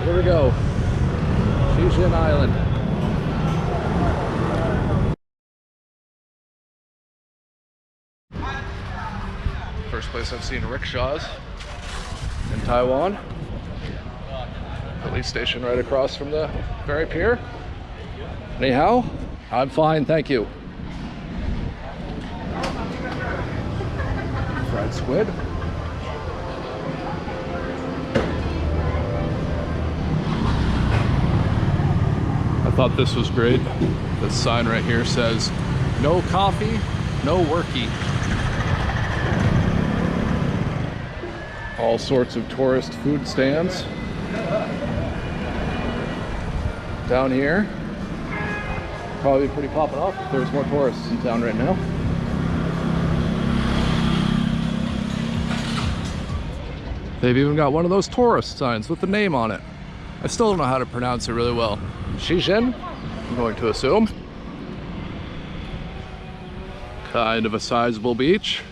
Here we go. Cijin Island. First place I've seen rickshaws in Taiwan. Police station right across from the ferry pier. Nihao? I'm fine, thank you. Fried squid. I thought this was great. This sign right here says, "No coffee, no worky." All sorts of tourist food stands down here. Probably pretty popping off if there's more tourists in town right now. They've even got one of those tourist signs with the name on it. I still don't know how to pronounce it really well. Cijin, I'm going to assume. Kind of a sizable beach.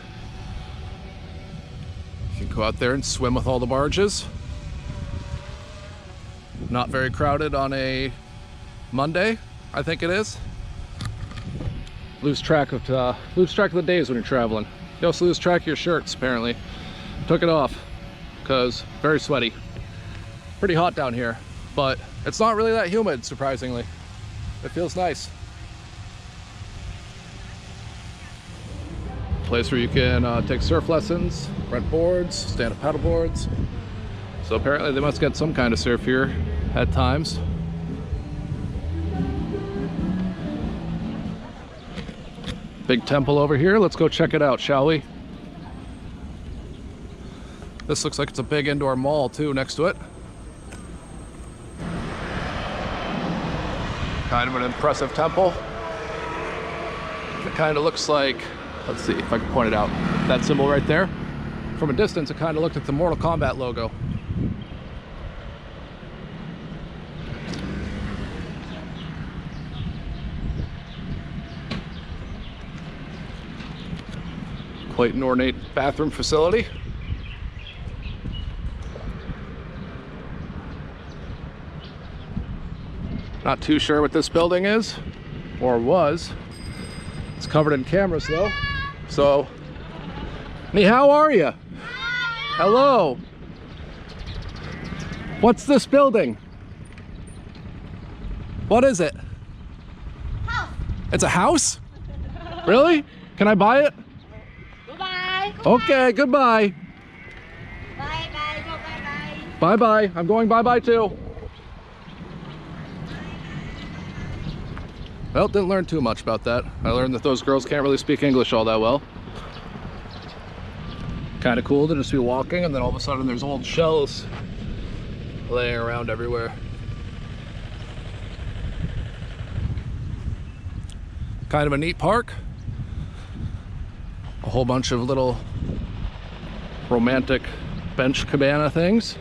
You can go out there and swim with all the barges. Not very crowded on a Monday, I think it is. Lose track of the days when you're traveling. You also lose track of your shirts, apparently. Took it off because very sweaty. Pretty hot down here, but it's not really that humid, surprisingly. It feels nice. Place where you can take surf lessons, rent boards, stand-up paddle boards. So apparently they must get some kind of surf here at times. Big temple over here. Let's go check it out, shall we? This looks like it's a big indoor mall too next to it. Kind of an impressive temple. It kind of looks like, let's see if I can point it out. That symbol right there. From a distance, it kind of looked like the Mortal Kombat logo. Quite an ornate bathroom facility. Not too sure what this building is, or was. It's covered in cameras though. So, how are you? Hello. What's this building? What is it? House. It's a house? Really? Can I buy it? Goodbye. Okay, goodbye. Bye bye. Go bye bye. Bye bye. I'm going bye bye too. Well, didn't learn too much about that. I learned that those girls can't really speak English all that well. Kind of cool to just be walking and then all of a sudden there's old shells laying around everywhere. Kind of a neat park. A whole bunch of little romantic bench cabana things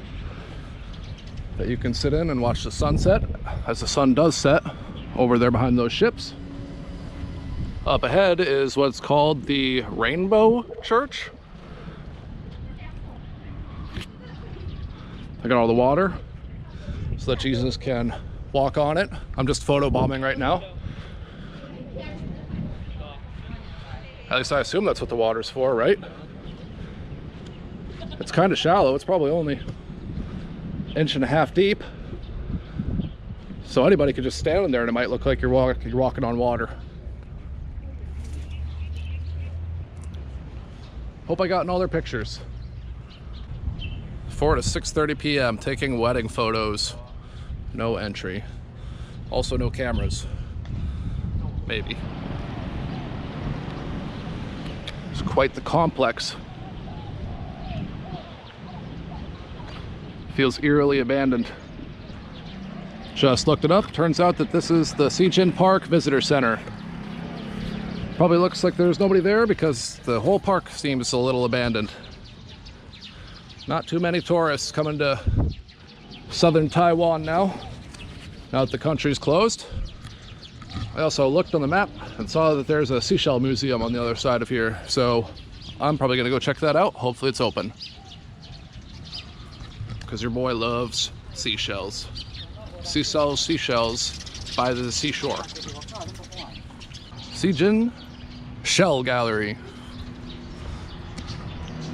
that you can sit in and watch the sunset as the sun does set over there behind those ships. Up ahead is what's called the Rainbow Church. I got all the water so that Jesus can walk on it. I'm just photo bombing right now. At least I assume that's what the water's for, right? It's kind of shallow. It's probably only an inch and a half deep. So anybody could just stand in there and it might look like you're walking on water. Hope I got in all their pictures. 4 to 6:30 p.m. taking wedding photos. No entry. Also no cameras. Maybe. It's quite the complex. Feels eerily abandoned. Just looked it up. Turns out that this is the Cijin Park Visitor Center. Probably looks like there's nobody there because the whole park seems a little abandoned. Not too many tourists coming to southern Taiwan now that the country's closed. I also looked on the map and saw that there's a Seashell Museum on the other side of here. So I'm probably gonna go check that out. Hopefully it's open. Because your boy loves seashells. Seashells by the seashore. Cijin Shell Gallery.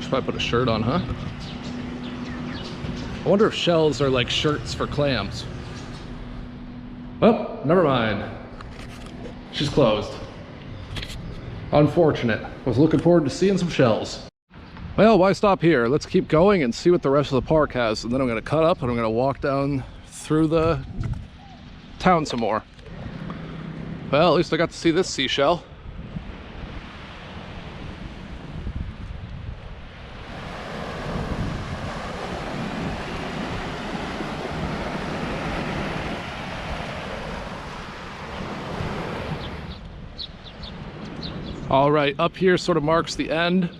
Should probably put a shirt on, huh? I wonder if shells are like shirts for clams. Well, never mind. She's closed. Unfortunate. I was looking forward to seeing some shells. Well, why stop here? Let's keep going and see what the rest of the park has, and then I'm going to cut up and I'm going to walk down through the town some more. Well, at least I got to see this seashell. All right, up here sort of marks the end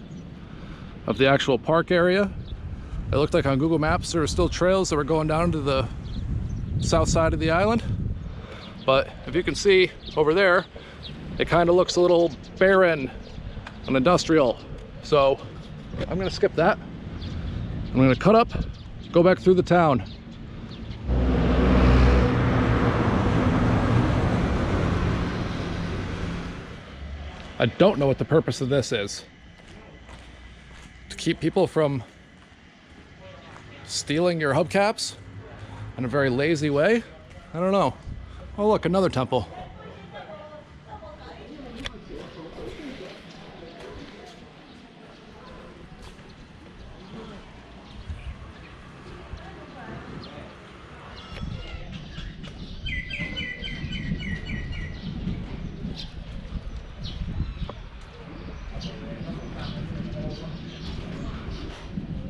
of the actual park area. It looked like on Google Maps there were still trails that were going down to the south side of the island. But if you can see over there, it kind of looks a little barren and industrial. So I'm gonna skip that. I'm gonna cut up, go back through the town. I don't know what the purpose of this is. To keep people from stealing your hubcaps in a very lazy way? I don't know. Oh look, another temple.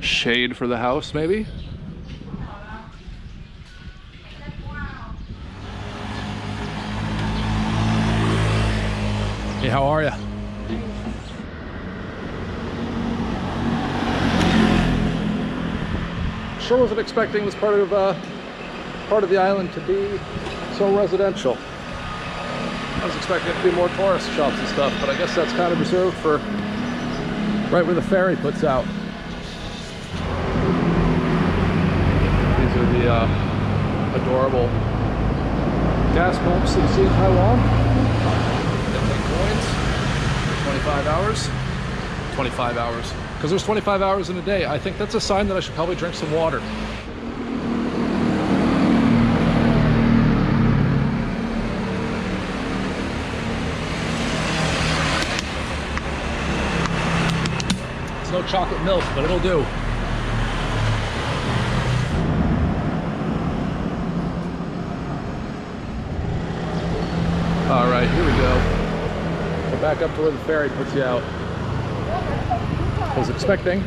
Shade for the house, maybe? Hey, how are ya? Sure wasn't expecting this part of the island to be so residential. I was expecting it to be more tourist shops and stuff, but I guess that's kind of reserved for right where the ferry puts out. These are the adorable gas pumps that you see in Taiwan. They take coins for 25 hours. 25 hours. Because there's 25 hours in a day. I think that's a sign that I should probably drink some water. It's no chocolate milk, but it'll do. All right, here we go. We're back up to where the ferry puts you out. I was expecting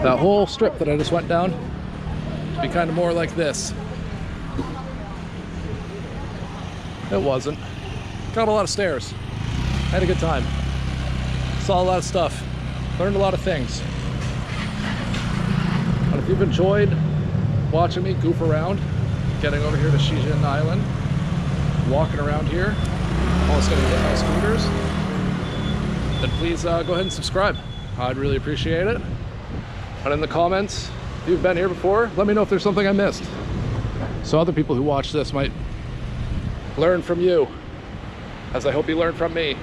that whole strip that I just went down to be kind of more like this. It wasn't. Got a lot of stairs. Had a good time. Saw a lot of stuff. Learned a lot of things. But if you've enjoyed watching me goof around, getting over here to Cijin Island, walking around here, almost gonna get my scooters, then please go ahead and subscribe. I'd really appreciate it. And in the comments, if you've been here before, let me know if there's something I missed, so other people who watch this might learn from you, as I hope you learn from me.